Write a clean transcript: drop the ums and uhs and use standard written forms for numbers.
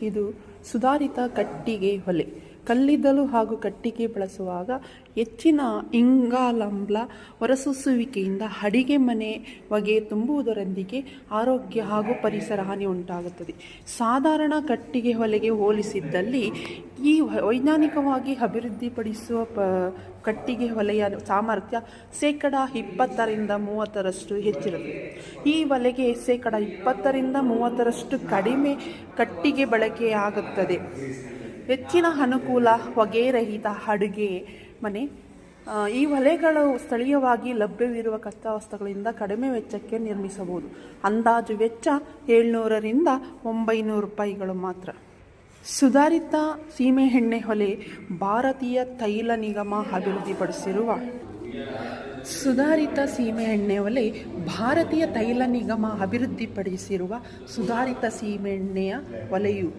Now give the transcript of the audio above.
ಇದು ಸುಧಾರಿತ ಕಟ್ಟಿಗೆ ಒಲೆ. ಕಲ್ಲಿದ್ದಲು ಹಾಗೂ ಕಟ್ಟಿಗೆ ಬಳಸುವಾಗ ಹೆಚ್ಚಿನ ಇಂಗಾಲಾಮ್ಲ ಹೊರಸೂಸುವಿಕೆಯಿಂದ ಅಡಿಗೆ ಮನೆ ಹೊಗೆ ತುಂಬುವುದರೊಂದಿಗೆ ಆರೋಗ್ಯ ಹಾಗೂ ಪರಿಸರ ಹಾನಿ ಉಂಟಾಗುತ್ತದೆ. ಸಾಧಾರಣ ಕಟ್ಟಿಗೆ ಒಲೆಗೆ ಹೋಲಿಸಿದಲ್ಲಿ ಈ ವೈಜ್ಞಾನಿಕವಾಗಿ ಅಭಿವೃದ್ಧಿಪಡಿಸುವ ಕಟ್ಟಿಗೆ ಒಲೆಯ ಸಾಮರ್ಥ್ಯ 20% ಹೆಚ್ಚಿರುತ್ತದೆ. ಈ ಒಲೆಗೆ 20% ಕಡಿಮೆ ಕಟ್ಟಿಗೆ ಬಳಕೆಯಾಗುತ್ತದೆ. ಹೆಚ್ಚಿನ ಅನುಕೂಲ: ಹೊಗೆರಹಿತ ಅಡುಗೆ ಮನೆ. ಈ ಒಲೆಗಳು ಸ್ಥಳೀಯವಾಗಿ ಲಭ್ಯವಿರುವ ಕಚ್ಚಾವಸ್ತುಗಳಿಂದ ಕಡಿಮೆ ವೆಚ್ಚಕ್ಕೆ ನಿರ್ಮಿಸಬಹುದು. ಅಂದಾಜು ವೆಚ್ಚ $700 - $900 ಮಾತ್ರ. ಸುಧಾರಿತ ಸೀಮೆಎಣ್ಣೆ ಒಲೆ. ಭಾರತೀಯ ತೈಲ ನಿಗಮ ಅಭಿವೃದ್ಧಿಪಡಿಸಿರುವ ಸುಧಾರಿತ ಸೀಮೆಎಣ್ಣೆ ಒಲೆ ಭಾರತೀಯ ತೈಲ ನಿಗಮ ಅಭಿವೃದ್ಧಿಪಡಿಸಿರುವ ಸುಧಾರಿತ ಸೀಮೆಎಣ್ಣೆಯ ಒಲೆಯು